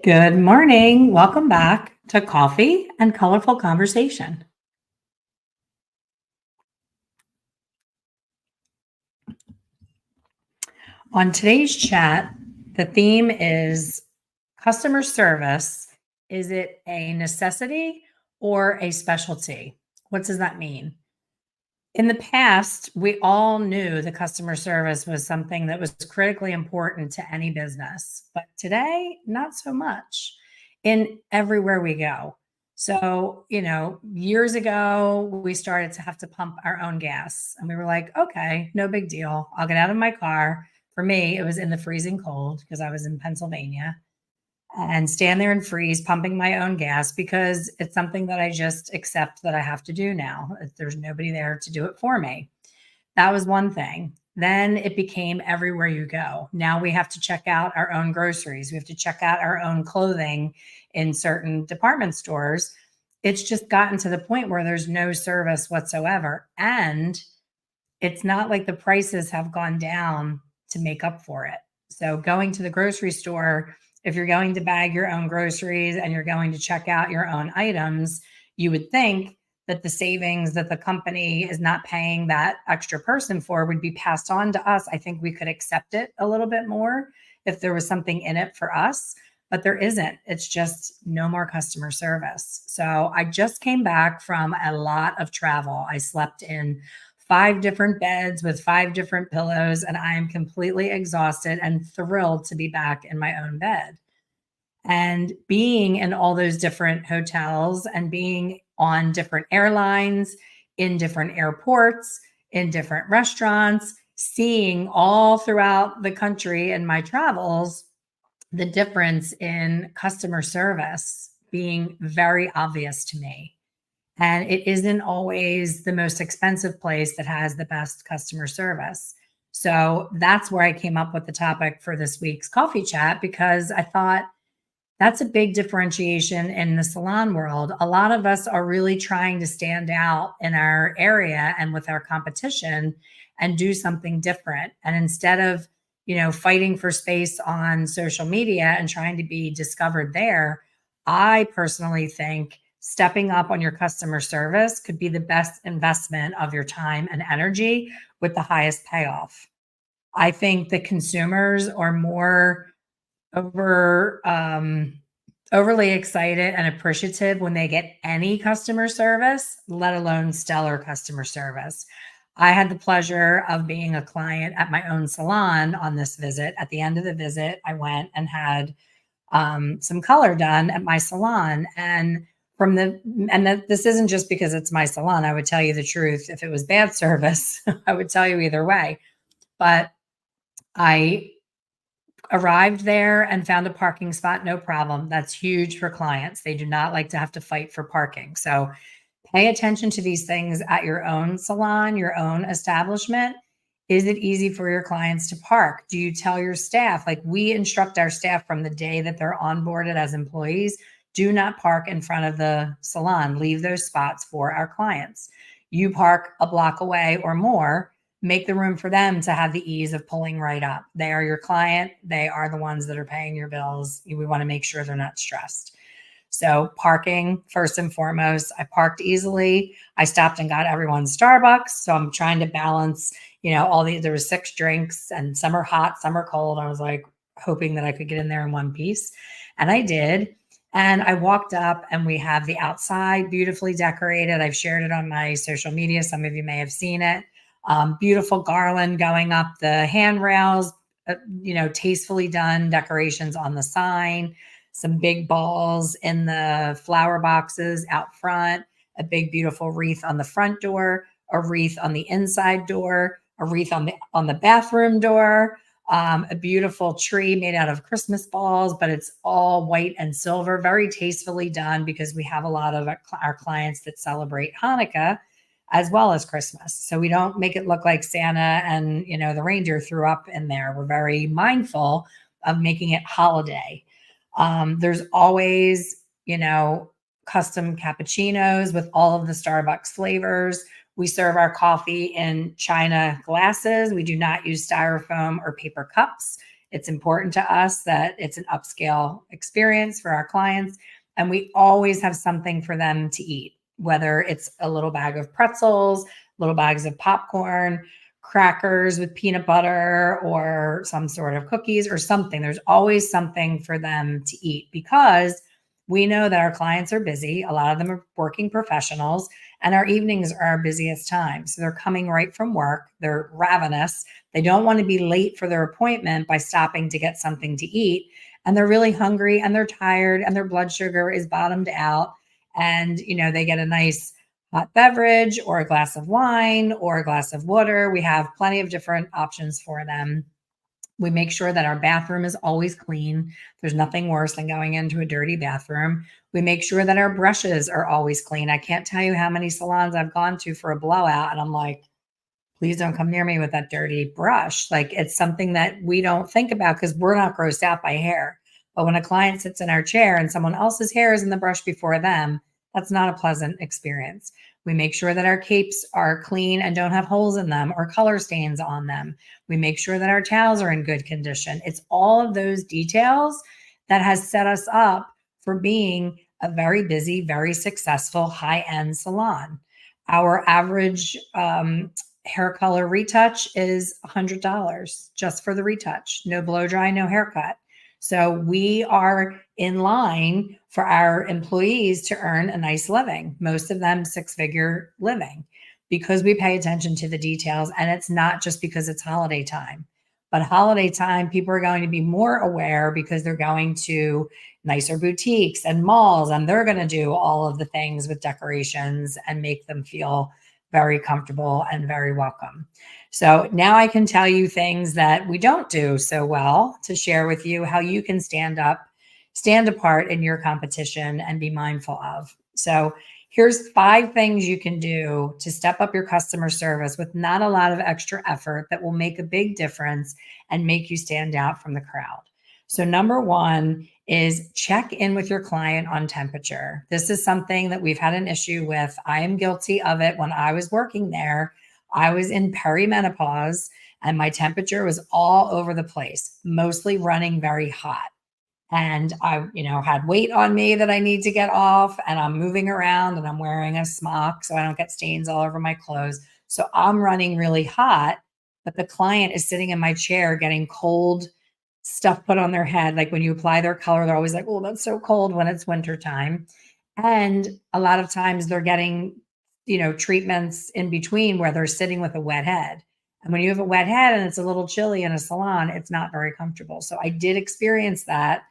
Good morning. Welcome back to Coffee and Colorful Conversation. On today's chat, the theme is customer service. Is it a necessity or a specialty? What does that mean? In the past, we all knew the customer service was something that was critically important to any business, but today, not so much in everywhere we go. So, years ago, we started to have to pump our own gas, and we were like, okay, no big deal. I'll get out of my car. For me, it was in the freezing cold because I was in Pennsylvania and stand there and freeze pumping my own gas because it's something that I just accept that I have to do now. There's nobody there to do it for me. That was one thing. Then it became everywhere you go. Now we have to check out our own groceries. We have to check out our own clothing in certain department stores. It's just gotten to the point where there's no service whatsoever. And it's not like the prices have gone down to make up for it. So going to the grocery store, if you're going to bag your own groceries and you're going to check out your own items, you would think that the savings that the company is not paying that extra person for would be passed on to us. I think we could accept it a little bit more if there was something in it for us, but there isn't. It's just no more customer service. So I just came back from a lot of travel. I slept in 5 different beds with 5 different pillows, and I am completely exhausted and thrilled to be back in my own bed. And being in all those different hotels and being on different airlines, in different airports, in different restaurants, seeing all throughout the country in my travels, the difference in customer service being very obvious to me. And it isn't always the most expensive place that has the best customer service. So that's where I came up with the topic for this week's coffee chat because I thought that's a big differentiation in the salon world. A lot of us are really trying to stand out in our area and with our competition and do something different. And instead of, fighting for space on social media and trying to be discovered there, I personally think stepping up on your customer service could be the best investment of your time and energy with the highest payoff. I think the consumers are more over overly excited and appreciative when they get any customer service, let alone stellar customer service. I had the pleasure of being a client at my own salon on this visit. At the end of the visit, I went and had some color done at my salon. And this isn't just because it's my salon. I would tell you the truth. If it was bad service, I would tell you either way. But I arrived there and found a parking spot, no problem. That's huge for clients. They do not like to have to fight for parking. So pay attention to these things at your own salon, your own establishment. Is it easy for your clients to park? Do you tell your staff? Like we instruct our staff from the day that they're onboarded as employees, do not park in front of the salon. Leave those spots for our clients. You park a block away or more, make the room for them to have the ease of pulling right up. They are your client. They are the ones that are paying your bills. We want to make sure they're not stressed. So parking, first and foremost, I parked easily. I stopped and got everyone's Starbucks. So I'm trying to balance, there was 6 drinks and some are hot, some are cold. I was like hoping that I could get in there in one piece. And I did. And I walked up and we have the outside beautifully decorated. I've shared it on my social media. Some of you may have seen it. Beautiful garland going up the handrails, tastefully done decorations on the sign, some big balls in the flower boxes out front, a big beautiful wreath on the front door, a wreath on the inside door, a wreath on the bathroom door, a beautiful tree made out of Christmas balls, but it's all white and silver, very tastefully done because we have a lot of our clients that celebrate Hanukkah as well as Christmas. So we don't make it look like Santa and, the reindeer threw up in there. We're very mindful of making it holiday. There's always, custom cappuccinos with all of the Starbucks flavors. We serve our coffee in China glasses. We do not use styrofoam or paper cups. It's important to us that it's an upscale experience for our clients. And we always have something for them to eat, whether it's a little bag of pretzels, little bags of popcorn, crackers with peanut butter, or some sort of cookies or something. There's always something for them to eat because we know that our clients are busy. A lot of them are working professionals, and our evenings are our busiest time. So they're coming right from work. They're ravenous. They don't want to be late for their appointment by stopping to get something to eat. And they're really hungry and they're tired and their blood sugar is bottomed out. And, they get a nice hot beverage or a glass of wine or a glass of water. We have plenty of different options for them. We make sure that our bathroom is always clean. There's nothing worse than going into a dirty bathroom. We make sure that our brushes are always clean. I can't tell you how many salons I've gone to for a blowout, and I'm like, please don't come near me with that dirty brush. Like, it's something that we don't think about because we're not grossed out by hair. But when a client sits in our chair and someone else's hair is in the brush before them, that's not a pleasant experience. We make sure that our capes are clean and don't have holes in them or color stains on them. We make sure that our towels are in good condition. It's all of those details that has set us up for being a very busy, very successful high-end salon. Our average hair color retouch is $100 just for the retouch. No blow dry, no haircut. So we are in line for our employees to earn a nice living, most of them six-figure living, because we pay attention to the details. And it's not just because it's holiday time, but holiday time, people are going to be more aware because they're going to nicer boutiques and malls, and they're going to do all of the things with decorations and make them feel very comfortable and very welcome. So now I can tell you things that we don't do so well to share with you how you can stand apart in your competition and be mindful of. So here's 5 things you can do to step up your customer service with not a lot of extra effort that will make a big difference and make you stand out from the crowd. So number 1 is check in with your client on temperature. This is something that we've had an issue with. I am guilty of it. When I was working there, I was in perimenopause and my temperature was all over the place, mostly running very hot. And I, had weight on me that I need to get off, and I'm moving around and I'm wearing a smock so I don't get stains all over my clothes. So I'm running really hot, but the client is sitting in my chair getting cold stuff put on their head. Like when you apply their color, they're always like, oh, that's so cold when it's wintertime. And a lot of times they're getting, treatments in between where they're sitting with a wet head. And when you have a wet head and it's a little chilly in a salon, it's not very comfortable. So I did experience that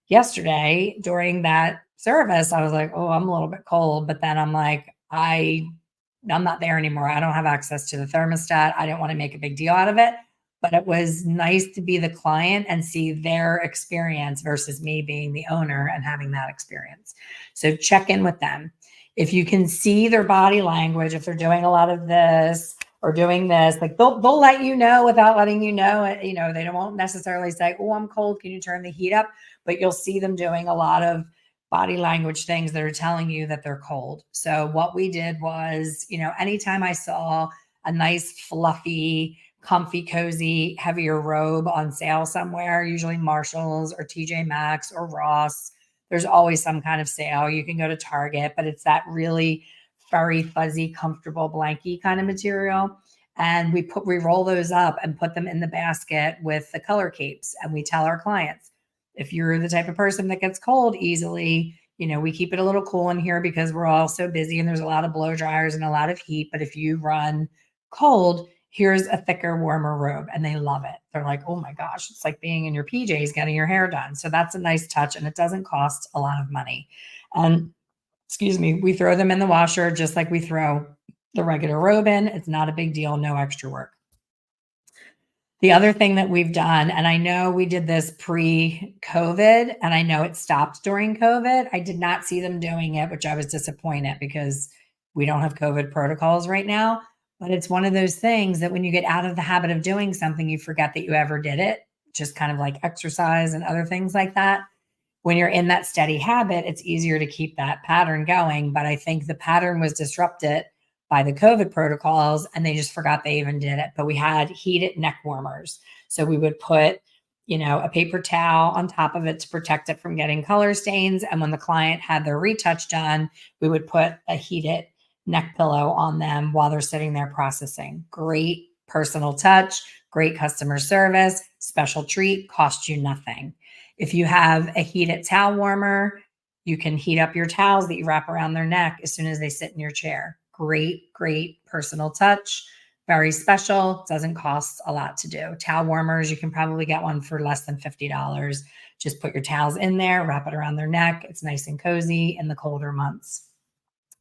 yesterday during that service. I was like, oh, I'm a little bit cold. But then I'm like, I'm not there anymore. I don't have access to the thermostat. I didn't want to make a big deal out of it. But it was nice to be the client and see their experience versus me being the owner and having that experience. So check in with them. If you can see their body language, if they're doing a lot of this or doing this, like they'll let you know without letting you know. They won't necessarily say, oh, I'm cold. Can you turn the heat up? But you'll see them doing a lot of body language things that are telling you that they're cold. So what we did was, anytime I saw a nice, fluffy, comfy, cozy, heavier robe on sale somewhere, usually Marshalls or TJ Maxx or Ross, there's always some kind of sale. You can go to Target, but it's that really furry, fuzzy, comfortable blankie kind of material. And we roll those up and put them in the basket with the color capes. And we tell our clients, if you're the type of person that gets cold easily, we keep it a little cool in here because we're all so busy and there's a lot of blow dryers and a lot of heat. But if you run cold, here's a thicker, warmer robe. And they love it. They're like, oh my gosh, it's like being in your PJs getting your hair done. So that's a nice touch and it doesn't cost a lot of money. And we throw them in the washer just like we throw the regular robe in. It's not a big deal, no extra work. The other thing that we've done, and I know we did this pre-COVID, and I know it stopped during COVID. I did not see them doing it, which I was disappointed because we don't have COVID protocols right now. But it's one of those things that when you get out of the habit of doing something, you forget that you ever did it, just kind of like exercise and other things like that. When you're in that steady habit, it's easier to keep that pattern going. But I think the pattern was disrupted by the COVID protocols and they just forgot they even did it. But we had heated neck warmers. So we would put a paper towel on top of it to protect it from getting color stains. And when the client had their retouch done, we would put a heated neck pillow on them while they're sitting there processing. Great personal touch, great customer service, special treat, cost you nothing. If you have a heated towel warmer, you can heat up your towels that you wrap around their neck as soon as they sit in your chair. Great, great personal touch. Very special. Doesn't cost a lot to do. Towel warmers, you can probably get one for less than $50. Just put your towels in there, wrap it around their neck. It's nice and cozy in the colder months.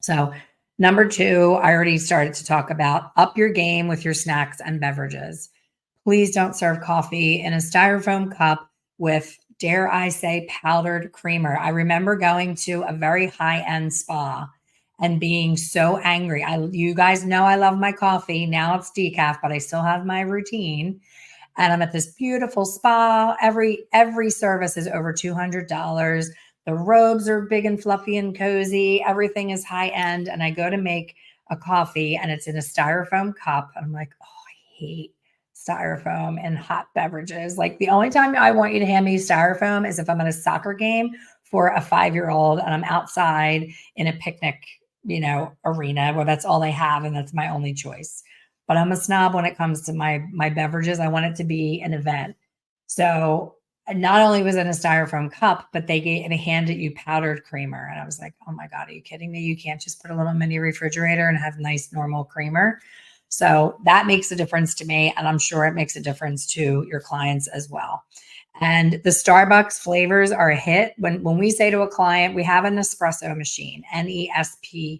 So, number two, I already started to talk about up your game with your snacks and beverages. Please don't serve coffee in a styrofoam cup with, dare I say, powdered creamer. I remember going to a very high-end spa and being so angry. You guys know I love my coffee. Now it's decaf, but I still have my routine. And I'm at this beautiful spa. Every service is over $200. The robes are big and fluffy and cozy. Everything is high end. And I go to make a coffee and it's in a styrofoam cup. And I'm like, oh, I hate styrofoam and hot beverages. Like the only time I want you to hand me styrofoam is if I'm at a soccer game for a 5-year-old and I'm outside in a picnic, arena where that's all they have and that's my only choice. But I'm a snob when it comes to my beverages. I want it to be an event. So not only was it a styrofoam cup, but they handed you powdered creamer. And I was like, oh my God, are you kidding me? You can't just put a little mini refrigerator and have nice normal creamer. So that makes a difference to me. And I'm sure it makes a difference to your clients as well. And the Starbucks flavors are a hit. When we say to a client, we have an espresso machine, Nespresso,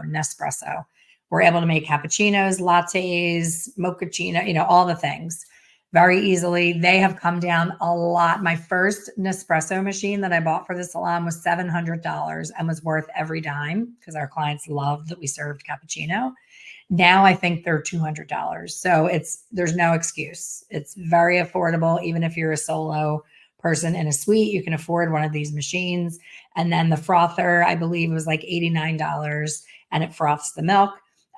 Nespresso. We're able to make cappuccinos, lattes, mochaccino, all the things very easily. They have come down a lot. My first Nespresso machine that I bought for the salon was $700 and was worth every dime because our clients loved that we served cappuccino. Now I think they're $200. So there's no excuse. It's very affordable. Even if you're a solo person in a suite, you can afford one of these machines. And then the frother, I believe, was like $89 and it froths the milk.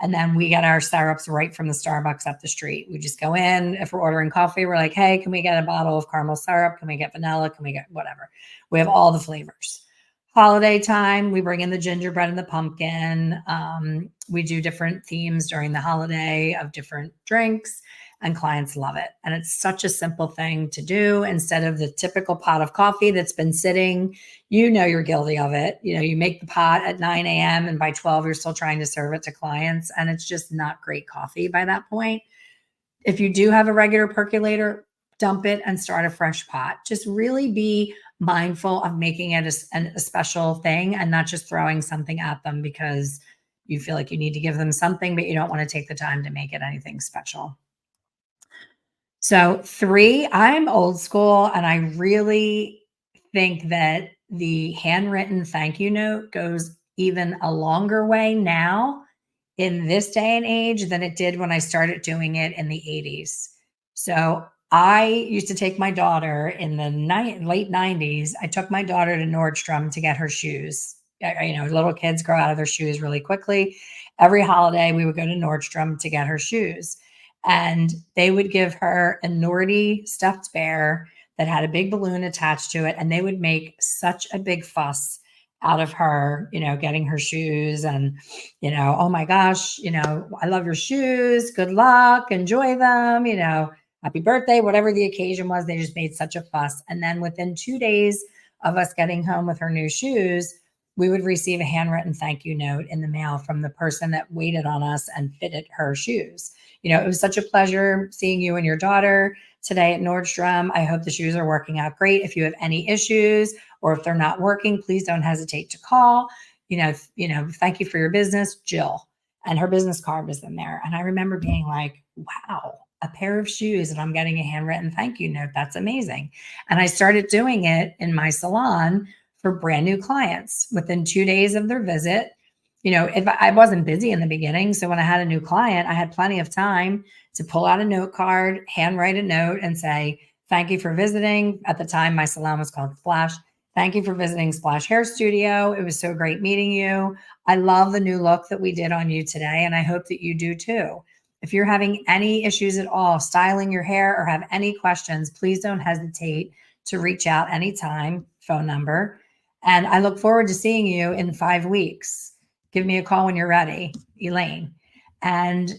And then we get our syrups right from the Starbucks up the street. We just go in. If we're ordering coffee, we're like, hey, can we get a bottle of caramel syrup? Can we get vanilla? Can we get whatever? We have all the flavors. Holiday time, we bring in the gingerbread and the pumpkin. We do different themes during the holiday of different drinks, and clients love it. And it's such a simple thing to do instead of the typical pot of coffee that's been sitting. You're guilty of it. You make the pot at 9 a.m. and by 12, you're still trying to serve it to clients. And it's just not great coffee by that point. If you do have a regular percolator, dump it and start a fresh pot. Just really be mindful of making it a special thing and not just throwing something at them because you feel like you need to give them something, but you don't want to take the time to make it anything special. So, three, I'm old school and I really think that the handwritten thank you note goes even a longer way now in this day and age than it did when I started doing it in the 80s. So I used to take my daughter in the late 90s. I took my daughter to Nordstrom to get her shoes. Little kids grow out of their shoes really quickly. Every holiday, we would go to Nordstrom to get her shoes. And they would give her a Nordy stuffed bear that had a big balloon attached to it. And they would make such a big fuss out of her, getting her shoes and, oh my gosh, I love your shoes. Good luck. Enjoy them, happy birthday, whatever the occasion was. They just made such a fuss. And then within 2 days of us getting home with her new shoes, we would receive a handwritten thank you note in the mail from the person that waited on us and fitted her shoes. It was such a pleasure seeing you and your daughter today at Nordstrom. I hope the shoes are working out great. If you have any issues or if they're not working, please don't hesitate to call. Thank you for your business, Jill. And her business card was in there. And I remember being like, wow, a pair of shoes and I'm getting a handwritten thank you note. That's amazing. And I started doing it in my salon for brand new clients within 2 days of their visit. If I wasn't busy in the beginning, so when I had a new client, I had plenty of time to pull out a note card, handwrite a note and say, thank you for visiting. At the time, my salon was called Splash. Thank you for visiting Splash Hair Studio. It was so great meeting you. I love the new look that we did on you today, and I hope that you do too. If you're having any issues at all styling your hair or have any questions, please don't hesitate to reach out anytime, phone number. And I look forward to seeing you in 5 weeks. Give me a call when you're ready, Elaine. And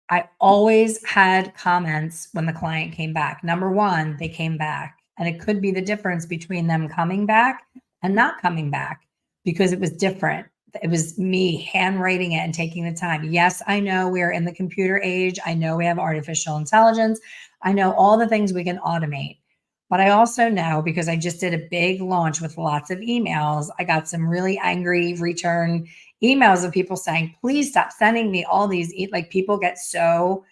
I always had comments when the client came back. Number one, they came back. And it could be the difference between them coming back and not coming back because it was different. It was me handwriting it and taking the time. Yes, I know we're in the computer age. I know we have artificial intelligence. I know all the things we can automate. But I also know because I just did a big launch with lots of emails, I got some really angry return emails of people saying, please stop sending me all these. Like people get so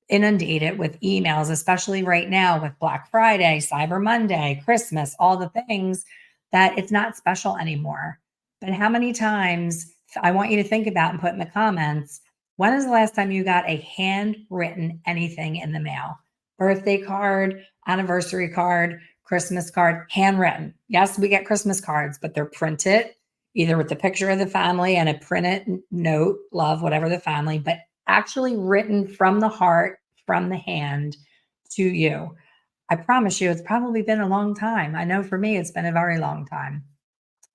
inundated with emails, especially right now with Black Friday, Cyber Monday, Christmas, all the things that it's not special anymore. But how many times I want you to think about and put in the comments, when is the last time you got a handwritten anything in the mail? Birthday card, anniversary card, Christmas card, handwritten. Yes, we get Christmas cards, but they're printed either with the picture of the family and a printed note, love, whatever the family, but actually written from the heart, from the hand to you. I promise you, it's probably been a long time. I know for me, it's been a very long time.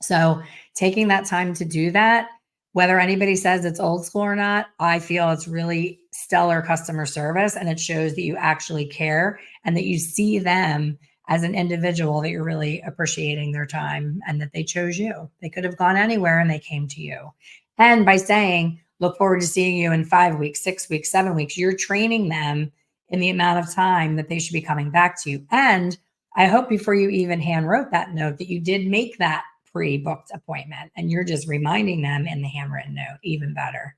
So taking that time to do that, whether anybody says it's old school or not, I feel it's really stellar customer service. And it shows that you actually care and that you see them as an individual, that you're really appreciating their time and that they chose you. They could have gone anywhere and they came to you. And by saying, look forward to seeing you in 5 weeks, 6 weeks, 7 weeks, you're training them in the amount of time that they should be coming back to you. And I hope before you even hand wrote that note that you did make that pre-booked appointment and you're just reminding them in the handwritten note, even better.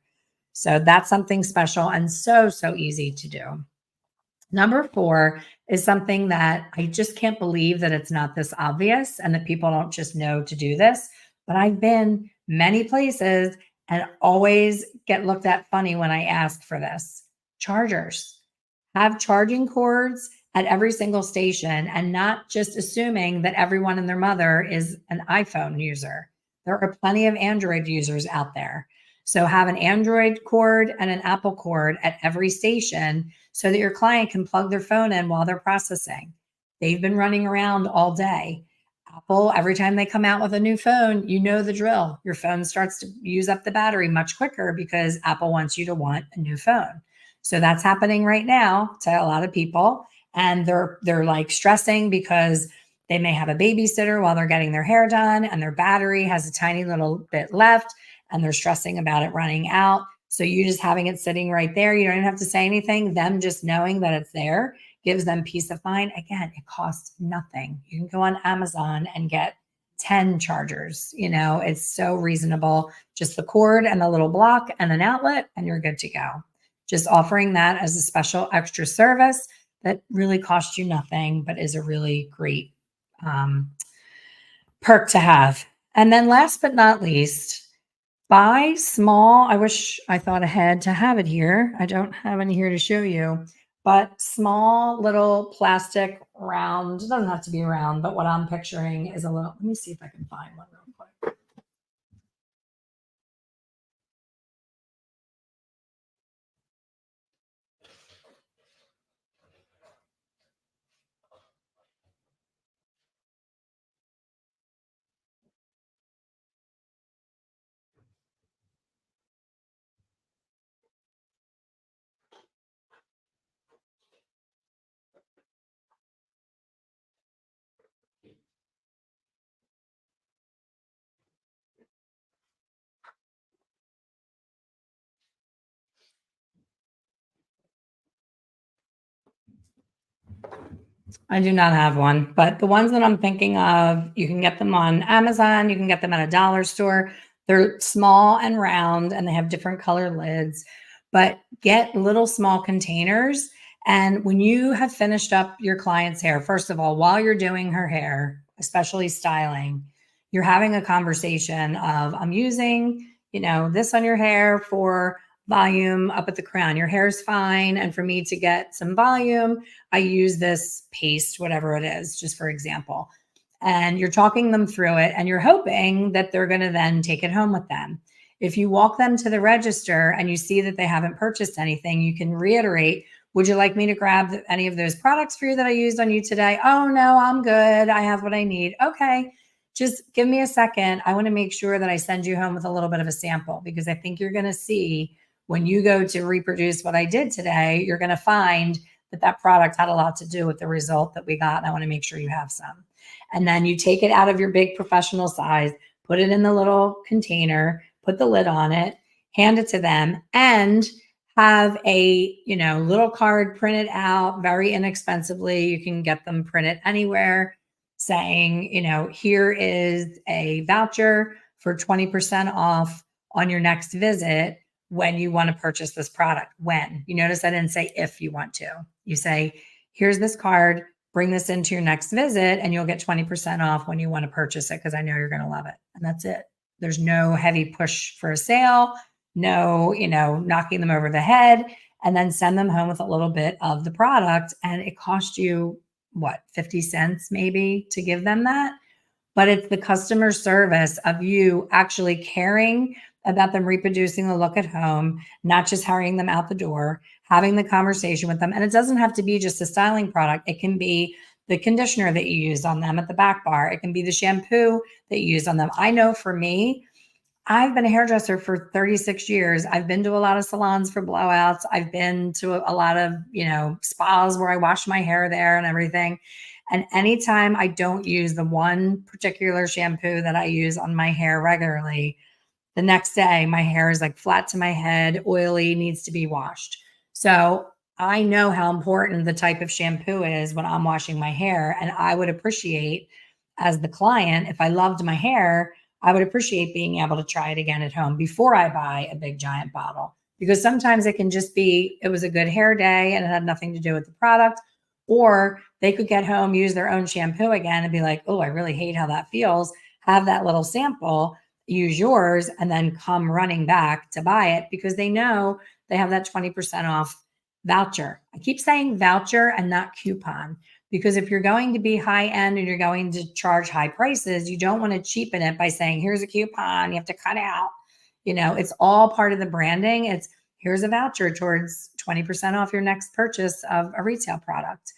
So that's something special and so, so easy to do. Number 4 is something that I just can't believe that it's not this obvious and that people don't just know to do this. But I've been many places and always get looked at funny when I ask for this. Chargers. Have charging cords at every single station and not just assuming that everyone and their mother is an iPhone user. There are plenty of Android users out there. So have an Android cord and an Apple cord at every station so that your client can plug their phone in while they're processing. They've been running around all day. Apple, every time they come out with a new phone, you know the drill. Your phone starts to use up the battery much quicker because Apple wants you to want a new phone. So that's happening right now to a lot of people. And they're like stressing because they may have a babysitter while they're getting their hair done and their battery has a tiny little bit left and they're stressing about it running out. So you just having it sitting right there, you don't even have to say anything. Them just knowing that it's there gives them peace of mind. Again, it costs nothing. You can go on Amazon and get 10 chargers. You know, it's so reasonable. Just the cord and the little block and an outlet, and you're good to go. Just offering that as a special extra service that really costs you nothing, but is a really great perk to have. And then last but not least, buy small. I wish I thought ahead to have it here. I don't have any here to show you, but small little plastic round. It doesn't have to be round, but what I'm picturing is a little, let me see if I can find one real quick. I do not have one, but the ones that I'm thinking of, you can get them on Amazon, you can get them at a dollar store. They're small and round and they have different color lids, but get little small containers. And when you have finished up your client's hair, first of all, while you're doing her hair, especially styling, you're having a conversation of, I'm using, this on your hair for volume up at the crown. Your hair's fine. And for me to get some volume, I use this paste, whatever it is, just for example. And you're talking them through it and you're hoping that they're going to then take it home with them. If you walk them to the register and you see that they haven't purchased anything, you can reiterate, would you like me to grab any of those products for you that I used on you today? Oh, no, I'm good. I have what I need. Okay. Just give me a second. I want to make sure that I send you home with a little bit of a sample, because I think you're going to see when you go to reproduce what I did today, you're going to find that that product had a lot to do with the result that we got. And I want to make sure you have some. And then you take it out of your big professional size, put it in the little container, put the lid on it, hand it to them, and have a, little card printed out very inexpensively. You can get them printed anywhere saying, here is a voucher for 20% off on your next visit when you want to purchase this product. When you notice I didn't say if you want to, you say, here's this card, bring this into your next visit and you'll get 20% off when you want to purchase it, because I know you're going to love it. And that's it. There's no heavy push for a sale, no, knocking them over the head, and then send them home with a little bit of the product. And it costs you what, 50 cents maybe to give them that. But it's the customer service of you actually caring about them reproducing the look at home, not just hurrying them out the door, having the conversation with them. And it doesn't have to be just a styling product. It can be the conditioner that you used on them at the back bar. It can be the shampoo that you used on them. I know for me, I've been a hairdresser for 36 years. I've been to a lot of salons for blowouts. I've been to a lot of, spas where I wash my hair there and everything. And anytime I don't use the one particular shampoo that I use on my hair regularly, the next day my hair is like flat to my head, oily, needs to be washed. So I know how important the type of shampoo is when I'm washing my hair. And I would appreciate, as the client, if I loved my hair, I would appreciate being able to try it again at home before I buy a big giant bottle. Because sometimes it can just be, it was a good hair day and it had nothing to do with the product. Or they could get home, use their own shampoo again and be like, oh, I really hate how that feels. Have that little sample, use yours, and then come running back to buy it because they know they have that 20% off voucher. I keep saying voucher and not coupon, because if you're going to be high end and you're going to charge high prices, you don't want to cheapen it by saying, here's a coupon, you have to cut out. It's all part of the branding. It's here's a voucher towards 20% off your next purchase of a retail product.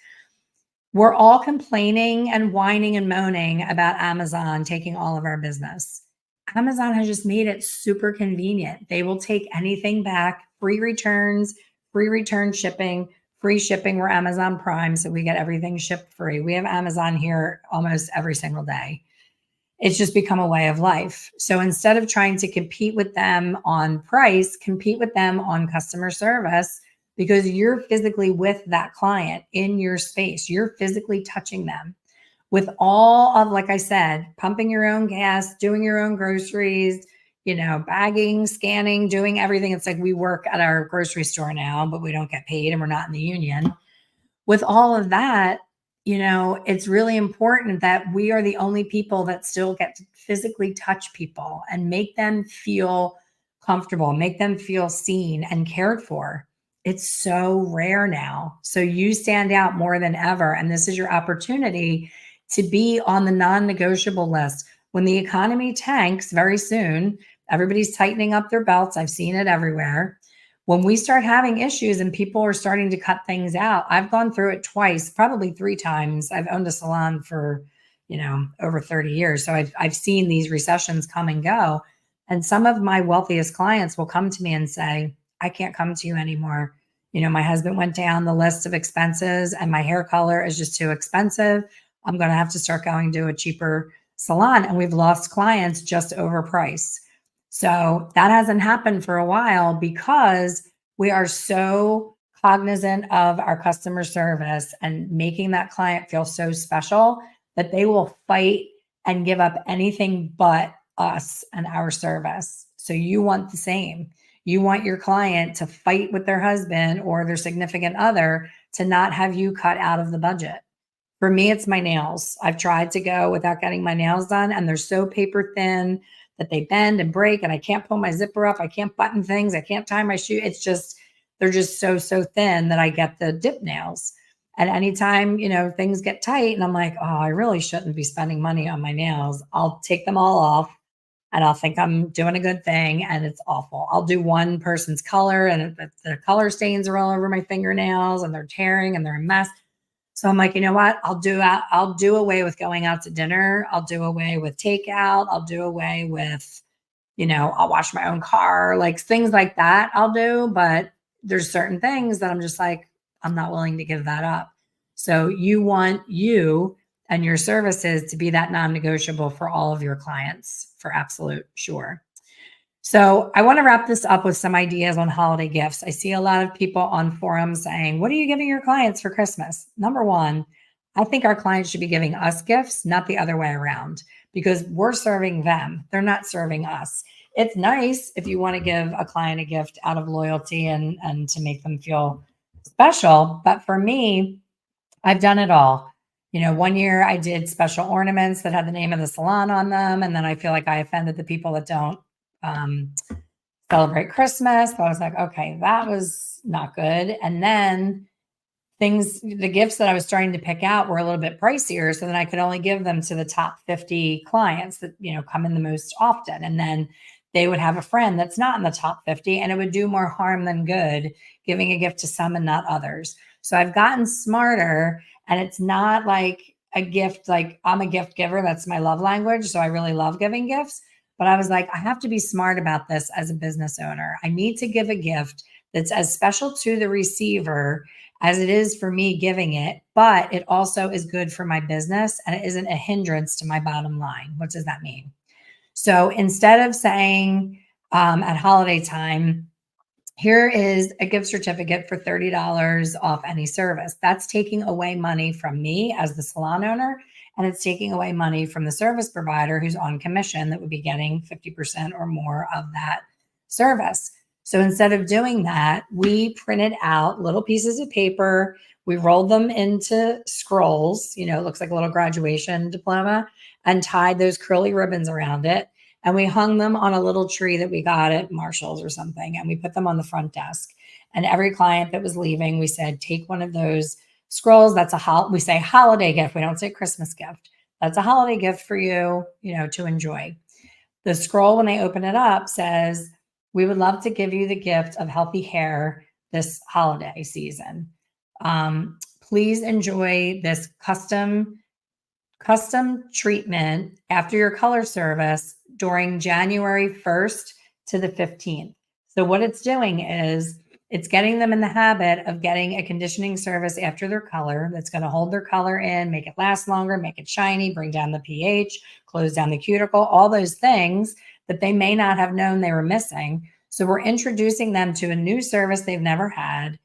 We're all complaining and whining and moaning about Amazon taking all of our business. Amazon has just made it super convenient. They will take anything back, free returns, free return shipping, free shipping. We're Amazon Prime, so we get everything shipped free. We have Amazon here almost every single day. It's just become a way of life. So instead of trying to compete with them on price, compete with them on customer service, because you're physically with that client in your space. You're physically touching them with all of, like I said, pumping your own gas, doing your own groceries, bagging, scanning, doing everything. It's like we work at our grocery store now, but we don't get paid and we're not in the union. With all of that, it's really important that we are the only people that still get to physically touch people and make them feel comfortable, make them feel seen and cared for. It's so rare now. So you stand out more than ever. And this is your opportunity to be on the non-negotiable list. When the economy tanks very soon, everybody's tightening up their belts. I've seen it everywhere. When we start having issues and people are starting to cut things out, I've gone through it twice, probably 3 times. I've owned a salon for, over 30 years. So I've seen these recessions come and go. And some of my wealthiest clients will come to me and say, I can't come to you anymore. My husband went down the list of expenses and my hair color is just too expensive. I'm going to have to start going to a cheaper salon. And we've lost clients just over price. So that hasn't happened for a while because we are so cognizant of our customer service and making that client feel so special that they will fight and give up anything but us and our service. So you want the same. You want your client to fight with their husband or their significant other to not have you cut out of the budget. For me, it's my nails. I've tried to go without getting my nails done, and they're so paper thin that they bend and break, and I can't pull my zipper up. I can't button things. I can't tie my shoe. It's just, they're just so thin that I get the dip nails. And anytime, things get tight and I'm like, oh, I really shouldn't be spending money on my nails, I'll take them all off and I'll think I'm doing a good thing and it's awful. I'll do one person's color and the color stains are all over my fingernails and they're tearing and they're a mess. So I'm like, you know what? I'll do away with going out to dinner. I'll do away with takeout. I'll do away with, I'll wash my own car, like things like that I'll do. But there's certain things that I'm just like, I'm not willing to give that up. So you want you and your services to be that non-negotiable for all of your clients for absolute sure. So I want to wrap this up with some ideas on holiday gifts. I see a lot of people on forums saying, what are you giving your clients for Christmas? Number one, I think our clients should be giving us gifts, not the other way around, because we're serving them. They're not serving us. It's nice if you want to give a client a gift out of loyalty and to make them feel special. But for me, I've done it all. One year I did special ornaments that had the name of the salon on them. And then I feel like I offended the people that don't um, celebrate Christmas. So I was like, okay, that was not good. And then the gifts that I was starting to pick out were a little bit pricier. So then I could only give them to the top 50 clients that, come in the most often. And then they would have a friend that's not in the top 50 and it would do more harm than good giving a gift to some and not others. So I've gotten smarter and it's not like a gift, like I'm a gift giver. That's my love language. So I really love giving gifts. But I was like, I have to be smart about this as a business owner. I need to give a gift that's as special to the receiver as it is for me giving it, but it also is good for my business and it isn't a hindrance to my bottom line. What does that mean? So instead of saying at holiday time, here is a gift certificate for $30 off any service. That's taking away money from me as the salon owner, and it's taking away money from the service provider who's on commission that would be getting 50% or more of that service. So instead of doing that, we printed out little pieces of paper. We rolled them into scrolls, it looks like a little graduation diploma, and tied those curly ribbons around it. And we hung them on a little tree that we got at Marshall's or something. And we put them on the front desk. And every client that was leaving, we said, take one of those scrolls. That's we say holiday gift. We don't say Christmas gift. That's a holiday gift for you, to enjoy. The scroll, when they open it up, says, we would love to give you the gift of healthy hair this holiday season. Please enjoy this custom treatment after your color service during January 1st to the 15th. So what it's doing is it's getting them in the habit of getting a conditioning service after their color that's going to hold their color in, make it last longer, make it shiny, bring down the pH, close down the cuticle, all those things that they may not have known they were missing. So we're introducing them to a new service they've never had,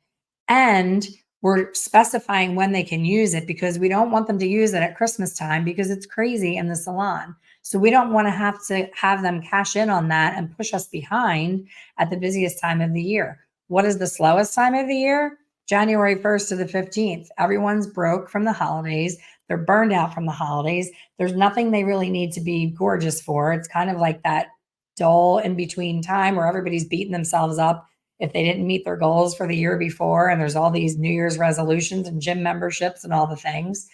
and we're specifying when they can use it because we don't want them to use it at Christmas time because it's crazy in the salon. So we don't want to have them cash in on that and push us behind at the busiest time of the year. What is the slowest time of the year? January 1st to the 15th. Everyone's broke from the holidays. They're burned out from the holidays. There's nothing they really need to be gorgeous for. It's kind of like that dull in between time where everybody's beating themselves up if they didn't meet their goals for the year before. And there's all these New Year's resolutions and gym memberships and all the things.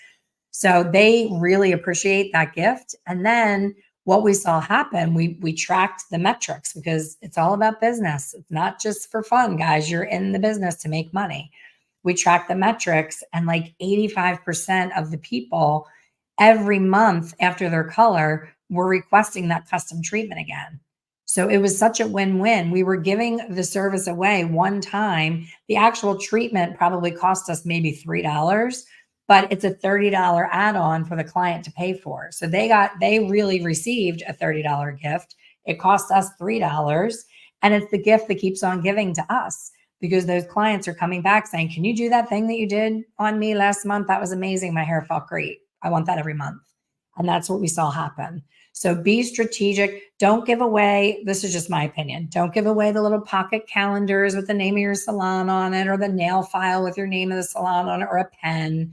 So they really appreciate that gift. And then what we saw happen, we tracked the metrics because it's all about business. It's not just for fun, guys. You're in the business to make money. We tracked the metrics, and like 85% of the people every month after their color were requesting that custom treatment again. So it was such a win-win. We were giving the service away one time. The actual treatment probably cost us maybe $3, but it's a $30 add-on for the client to pay for. So they really received a $30 gift. It cost us $3, and it's the gift that keeps on giving to us because those clients are coming back saying, can you do that thing that you did on me last month? That was amazing. My hair felt great. I want that every month. And that's what we saw happen. So be strategic. Don't give away, this is just my opinion, don't give away the little pocket calendars with the name of your salon on it, or the nail file with your name of the salon on it, or a pen.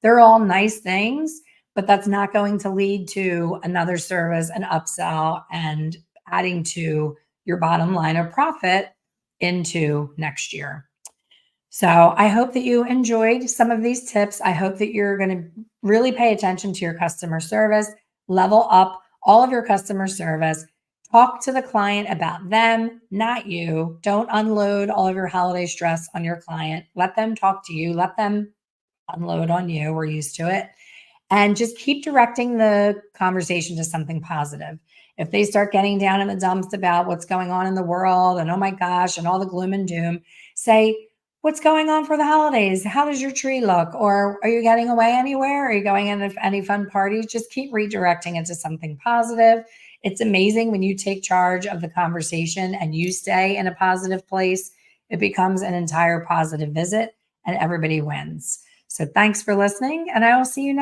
They're all nice things, but that's not going to lead to another service, an upsell, and adding to your bottom line of profit into next year. So I hope that you enjoyed some of these tips. I hope that you're going to really pay attention to your customer service, level up all of your customer service, Talk to the client about them, not you. Don't unload all of your holiday stress on your client. Let them talk to you. Let them unload on you. We're used to it. And just keep directing the conversation to something positive. If they start getting down in the dumps about what's going on in the world and oh my gosh, and all the gloom and doom, say, what's going on for the holidays? How does your tree look? Or are you getting away anywhere? Are you going in any fun parties? Just keep redirecting it to something positive. It's amazing when you take charge of the conversation and you stay in a positive place, it becomes an entire positive visit and everybody wins. So thanks for listening, and I will see you next